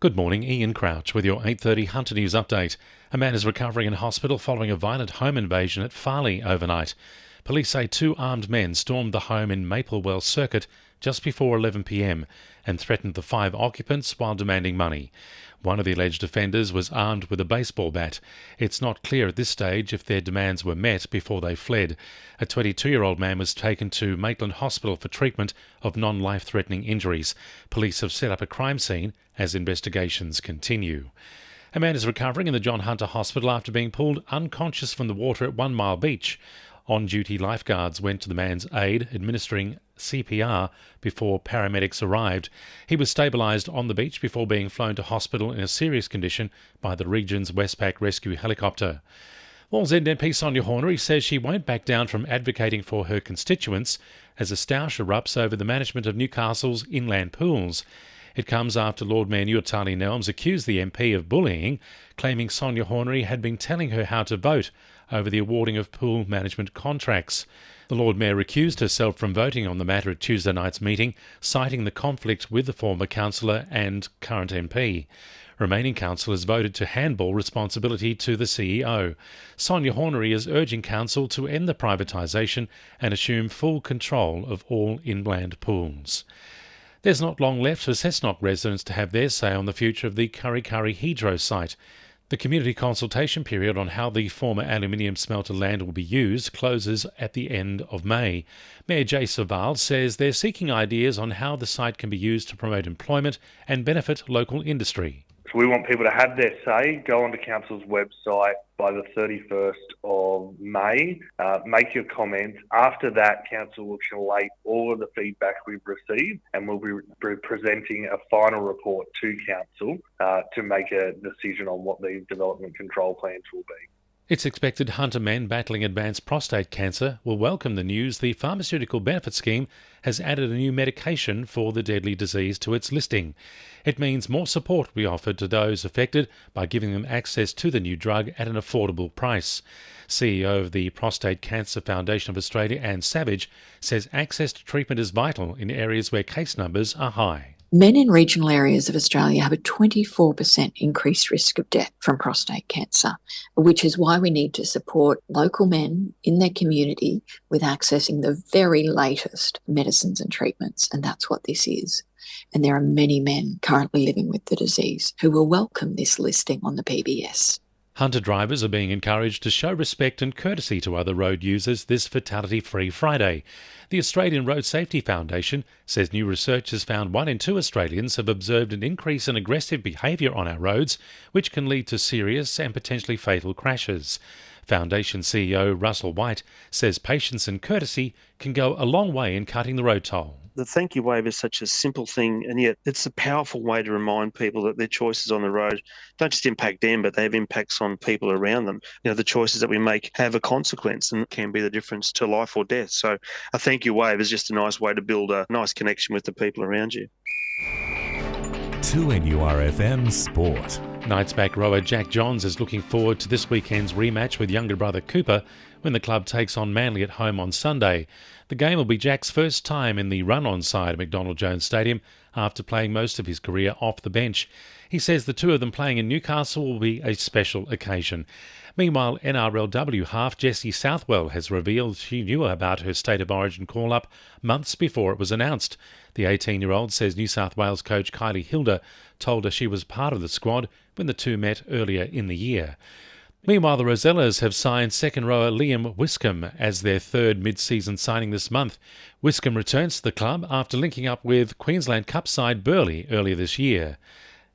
Good morning, Ian Crouch with your 8:30 Hunter News update. A man is recovering in hospital following a violent home invasion at Farley overnight. Police say two armed men stormed the home in Maplewell Circuit just before 11 p.m. and threatened the five occupants while demanding money. One of the alleged offenders was armed with a baseball bat. It's not clear at this stage if their demands were met before they fled. A 22-year-old man was taken to Maitland Hospital for treatment of non-life-threatening injuries. Police have set up a crime scene as investigations continue. A man is recovering in the John Hunter Hospital after being pulled unconscious from the water at 1 Mile Beach. On-duty lifeguards went to the man's aid, administering CPR before paramedics arrived. He was stabilised on the beach before being flown to hospital in a serious condition by the region's Westpac rescue helicopter. Wallsend MP Sonia Hornery says she won't back down from advocating for her constituents as a stoush erupts over the management of Newcastle's inland pools. It comes after Lord Mayor Newcastle Nelms accused the MP of bullying, claiming Sonia Hornery had been telling her how to vote over the awarding of pool management contracts. The Lord Mayor recused herself from voting on the matter at Tuesday night's meeting, citing the conflict with the former councillor and current MP. Remaining councillors voted to handball responsibility to the CEO. Sonia Hornery is urging council to end the privatisation and assume full control of all inland pools. There's not long left for Cessnock residents to have their say on the future of the Kurri Kurri Hydro site. The community consultation period on how the former aluminium smelter land will be used closes at the end of May. Mayor Jay Saval says they're seeking ideas on how the site can be used to promote employment and benefit local industry. So we want people to have their say. Go onto Council's website by the 31st of May. Make your comments. After that, Council will collate all of the feedback we've received and we'll be presenting a final report to Council to make a decision on what these development control plans will be. It's expected Hunter men battling advanced prostate cancer will welcome the news the Pharmaceutical Benefit Scheme has added a new medication for the deadly disease to its listing. It means more support will be offered to those affected by giving them access to the new drug at an affordable price. CEO of the Prostate Cancer Foundation of Australia, Anne Savage, says access to treatment is vital in areas where case numbers are high. Men in regional areas of Australia have a 24% increased risk of death from prostate cancer, which is why we need to support local men in their community with accessing the very latest medicines and treatments, and that's what this is. And there are many men currently living with the disease who will welcome this listing on the PBS. Hunter drivers are being encouraged to show respect and courtesy to other road users this Fatality-Free Friday. The Australian Road Safety Foundation says new research has found 1 in 2 Australians have observed an increase in aggressive behaviour on our roads, which can lead to serious and potentially fatal crashes. Foundation CEO Russell White says patience and courtesy can go a long way in cutting the road toll. The thank you wave is such a simple thing, and yet it's a powerful way to remind people that their choices on the road don't just impact them, but they have impacts on people around them. You know, the choices that we make have a consequence and can be the difference to life or death. So a thank you wave is just a nice way to build a nice connection with the people around you. 2NURFM Sport. Knights back rower Jack Johns is looking forward to this weekend's rematch with younger brother Cooper when the club takes on Manly at home on Sunday. The game will be Jack's first time in the run-on side at McDonald Jones Stadium after playing most of his career off the bench. He says the two of them playing in Newcastle will be a special occasion. Meanwhile, NRLW half Jessie Southwell has revealed she knew about her State of Origin call-up months before it was announced. The 18-year-old says New South Wales coach Kylie Hilder told her she was part of the squad when the two met earlier in the year. Meanwhile, the Rosellas have signed second rower Liam Wiscombe as their third mid-season signing this month. Wiscombe returns to the club after linking up with Queensland Cup side Burleigh earlier this year.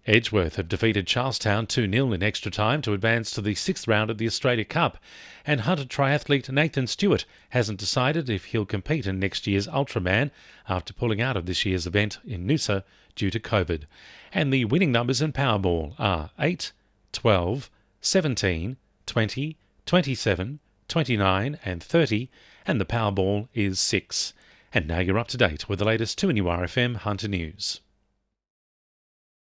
Edgeworth have defeated Charlestown 2-0 in extra time to advance to the 6th round of the Australia Cup, and Hunter triathlete Nathan Stewart hasn't decided if he'll compete in next year's Ultraman after pulling out of this year's event in Noosa due to COVID. And the winning numbers in Powerball are 8, 12, 17, 20, 27, 29 and 30, and the Powerball is 6. And now you're up to date with the latest 2NURFM Hunter News.